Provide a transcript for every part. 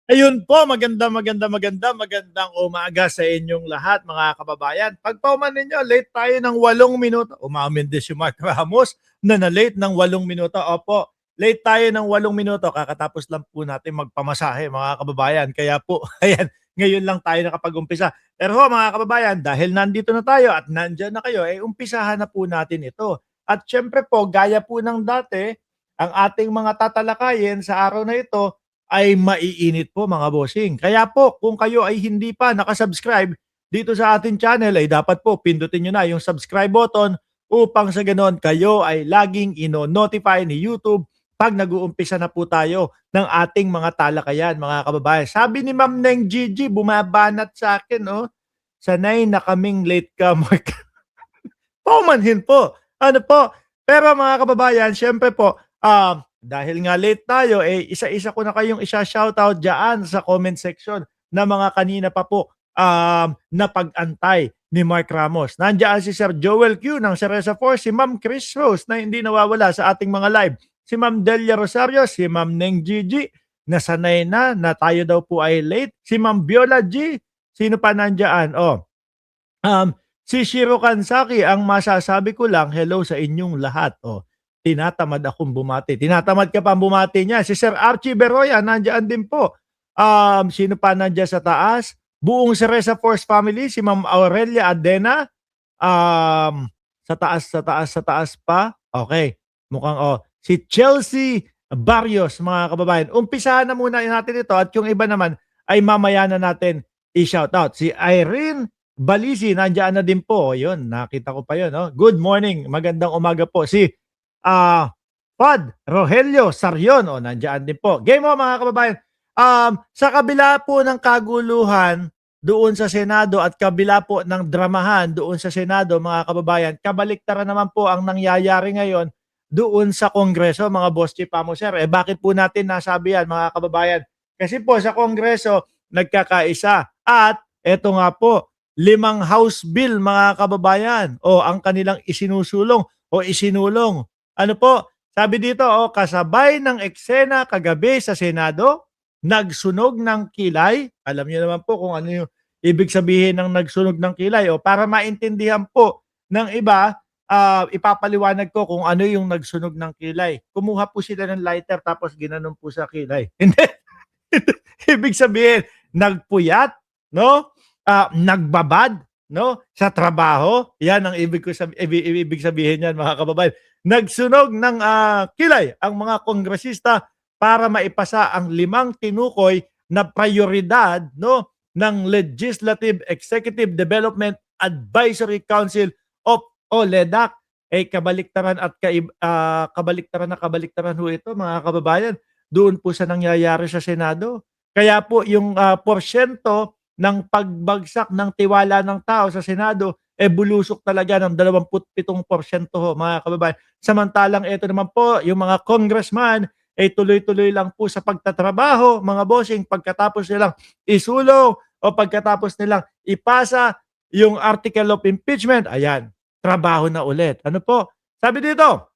Ayun po, magandang umaga sa inyong lahat mga kababayan. Pagpauman ninyo, late tayo ng 8 minuto. Umamin din si Mark Ramos na late ng 8 minuto. Opo, late tayo ng 8 minuto. Kakatapos lang po natin magpamasahe mga kababayan. Kaya po, ayan, ngayon lang tayo nakapag-umpisa. Pero ho, mga kababayan, dahil nandito na tayo at nandyan na kayo, umpisahan na po natin ito. At syempre po, gaya po ng dati, ang ating mga tatalakayin sa araw na ito ay maiinit po mga bossing. Kaya po kung kayo ay hindi pa nakasubscribe dito sa ating channel ay dapat po pindutin nyo na yung subscribe button upang sa ganon kayo ay laging ino-notify ni YouTube pag nag-uumpisa na po tayo ng ating mga talakayan mga kababayan. Sabi ni Ma'am Neng Gigi, bumabanat sa akin, oh. Sanay na kaming late ka, Mark. Paumanhin po. Ano po? Pero mga kababayan, syempre po, dahil nga late tayo, isa-isa ko na kayong isa-shoutout dyan sa comment section na mga kanina pa po na pag-antay ni Mark Ramos. Nandiyan si Sir Joel Q ng Cereza 4, si Ma'am Chris Rose na hindi nawawala sa ating mga live, si Ma'am Delia Rosario, si Ma'am Neng Gigi, nasanay na tayo daw po ay late, si Ma'am Viola G, sino pa nandiyan? Si Shiro Kansaki, ang masasabi ko lang, hello sa inyong lahat. Tinatamad akong bumati. Tinatamad ka pa bumati niya. Si Sir Archie Beroya, nandiyan din po. Sino pa nandiyan sa taas? Buong Cereza Force family, si Ma'am Aurelia Adena. Sa taas pa. Okay. Mukhang, si Chelsea Barrios, mga kababayan. Umpisahan na muna natin ito at yung iba naman ay mamaya na natin i-shoutout. Si Irene Balisi, nandiyan na din po. Yun, nakita ko pa yun. No? Good morning. Magandang umaga po. Si Pad Rogelio Sarion, nandiyan din po. Game mo mga kababayan. Sa kabila po ng kaguluhan doon sa Senado at kabila po ng dramahan doon sa Senado, mga kababayan, kabaliktaran naman po ang nangyayari ngayon doon sa Kongreso, mga boss chief mo, sir. Bakit po natin nasabi yan, mga kababayan? Kasi po sa Kongreso, nagkakaisa. At eto nga po, 5 House Bill, mga kababayan, ang kanilang isinusulong o isinulong. Ano po? Sabi dito, kasabay ng eksena kagabi sa Senado, nagsunog ng kilay. Alam niyo naman po kung ano yung ibig sabihin ng nagsunog ng kilay. Para maintindihan po ng iba, ipapaliwanag ko kung ano yung nagsunog ng kilay. Kumuha po sila ng lighter tapos ginanon po sa kilay. Hindi. Ibig sabihin, nagpuyat, no? Nagbabad, no? Sa trabaho. Yan ang ibig sabihin niyan, mga kababayan. Nagsunog ng kilay ang mga kongresista para maipasa ang 5 tinukoy na prioridad, no, ng Legislative Executive Development Advisory Council of OLEDAC. Kabaliktaran at kabaliktaran ho ito, mga kababayan, doon po sa nangyayari sa Senado. Kaya po yung porsyento ng pagbagsak ng tiwala ng tao sa Senado bulusok talaga ng 27% ho, mga kababayan. Samantalang ito naman po, yung mga congressman tuloy-tuloy lang po sa pagtatrabaho, mga bossing, pagkatapos nilang isulong o pagkatapos nilang ipasa yung article of impeachment, ayan, trabaho na ulit. Ano po? Sabi dito,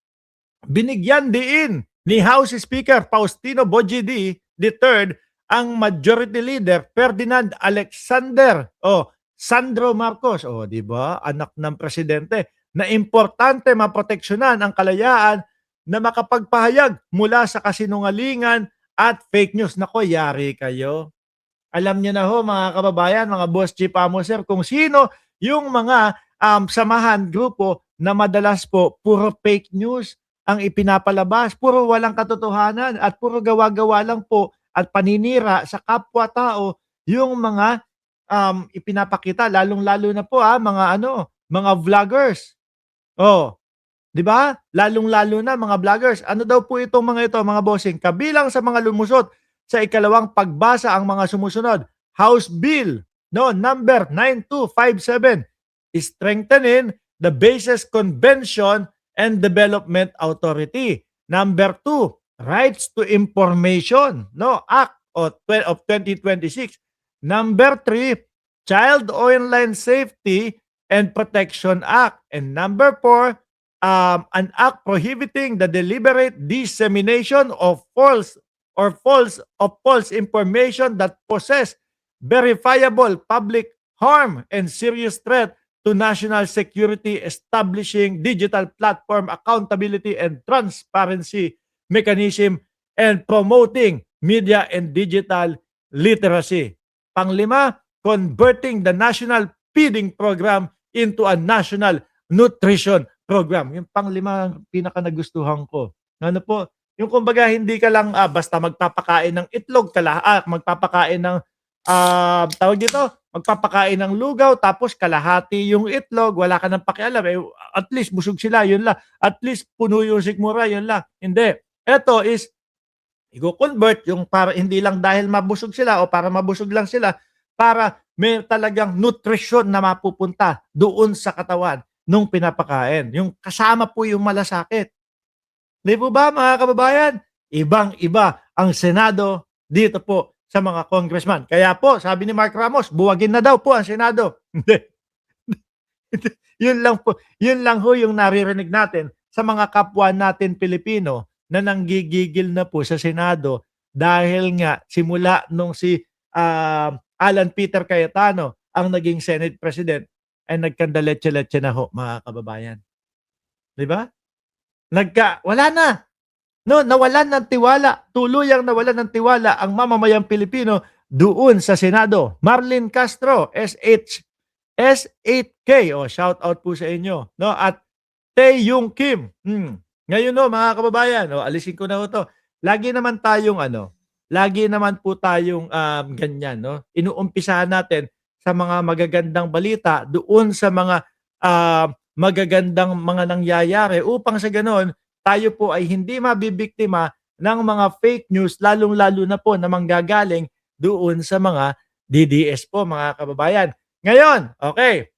binigyan diin ni House Speaker Faustino Bojidi III ang Majority Leader Ferdinand Alexander Sandro Marcos, di ba? Anak ng presidente, na importante maproteksyonan ang kalayaan na makapagpahayag mula sa kasinungalingan at fake news. Nako, yari kayo. Alam niyo na ho, mga kababayan, mga boss chief mo, sir, kung sino yung mga samahan, grupo na madalas po puro fake news ang ipinapalabas, puro walang katotohanan at puro gawa-gawa lang po at paninira sa kapwa-tao yung mga ipinapakita, lalong-lalo na po mga vloggers. 'Di ba? Lalong-lalo na mga vloggers. Ano daw po itong mga ito, mga bossing? Kabilang sa mga lumusot sa ikalawang pagbasa ang mga sumusunod. House Bill number 9257, strengthening the Bases Convention and Development Authority. Number 2, Rights to Information Act of 2026. Number 3, Child Online Safety and Protection Act. And number 4, an act prohibiting the deliberate dissemination of false or false information that possess verifiable public harm and serious threat to national security, establishing digital platform accountability and transparency mechanism, and promoting media and digital literacy. Panglima, converting the national feeding program into a national nutrition program. Yung panglima ang pinaka nagustuhan ko. Ano po? Yung kumbaga hindi ka lang basta magpapakain ng itlog, magpapakain ng tawag dito, magpapakain ng lugaw tapos kalahati yung itlog, wala ka nang pakialam. At least busog sila, yun lang. At least puno yung sikmura, yun lang. Hindi. Ito is i-convert yung para hindi lang dahil mabusog sila o para mabusog lang sila, para may talagang nutrisyon na mapupunta doon sa katawan nung pinapakain. Yung kasama po yung malasakit. Di po ba mga kababayan? Ibang-iba ang Senado dito po sa mga congressman. Kaya po, sabi ni Mark Ramos, buwagin na daw po ang Senado. Hindi. Yun lang ho yung naririnig natin sa mga kapwa natin Pilipino na nanggigigil na po sa Senado dahil nga simula nung si Alan Peter Cayetano ang naging Senate President ay nagkandaletse-letse na ho mga kababayan. Di ba? Wala na. No, nawalan ng tiwala, tuluyang nawalan ng tiwala ang mamamayang Pilipino doon sa Senado. Marlene Castro, S8K, shout out po sa inyo, no? At Tae Yung Kim. Ngayon no, mga kababayan, alisin ko na ito. Lagi naman po tayong ganyan, no? Inuumpisahan natin sa mga magagandang balita doon sa mga magagandang mga nangyayari upang sa ganon tayo po ay hindi mabibiktima ng mga fake news, lalong-lalo na po na manggagaling doon sa mga DDS po, mga kababayan. Ngayon, okay,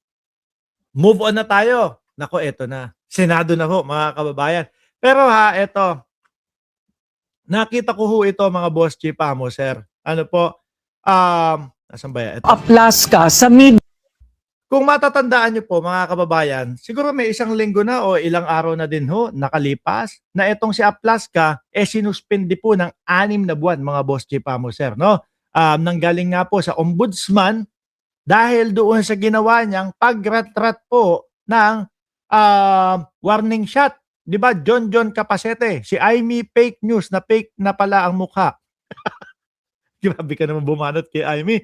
move on na tayo. Nako, eto na. Senado na po, mga kababayan. Pero eto, nakita ko ho ito, mga boss chief mo, sir. Ano po, nasan ba yan? Ito. Aplas ka sa media. Kung matatandaan nyo po mga kababayan, siguro may isang linggo na o ilang araw na din ho nakalipas na itong si Aplaska sinuspindi po ng 6 na buwan mga boss chief mo sir. No? Nanggaling nga po sa ombudsman dahil doon sa ginawa niyang pagratrat po ng warning shot. Di ba John Capacete, si Amy fake news na fake na pala ang mukha. Grabe ka naman bumanot kay Amy.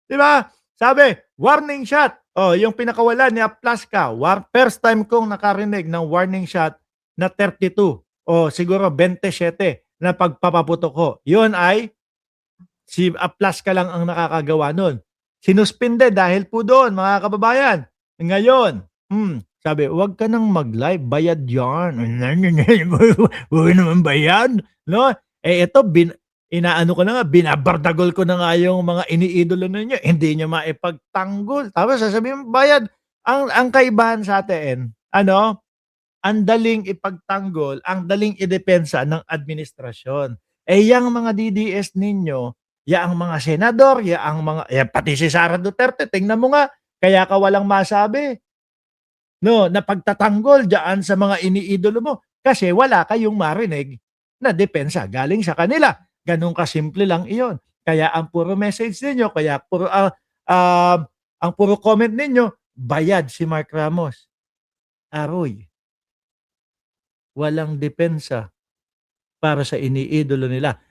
Di ba? Sabi, warning shot. Yung pinakawalan ni Aplaska, first time kong nakarinig ng warning shot na 32 o siguro 27 na pagpapaputok ko. Yun ay si Aplaska lang ang nakakagawa nun. Sinuspinde dahil po doon, mga kababayan. Ngayon, sabi, wag ka nang mag-live, bayad yan. Huwag naman bayad. No? Ito, inaano ko na nga, binabardagol ko na nga yung mga iniidolo ninyo, hindi nyo maipagtanggol. Tapos sasabihin, bayad. Ang kaibahan sa atin, ang daling ipagtanggol, ang daling idepensa ng administrasyon. Yang mga DDS ninyo, ang mga senador, pati si Sara Duterte, tingnan mo nga, kaya ka walang masabi. No, na pagtatanggol diyan sa mga iniidolo mo kasi wala kayong marinig na depensa galing sa kanila. Ganun kasimple lang iyon. Kaya ang puro message ninyo, kaya puro, ang puro comment ninyo, bayad si Mark Ramos. Aroy. Walang depensa para sa iniidolo nila.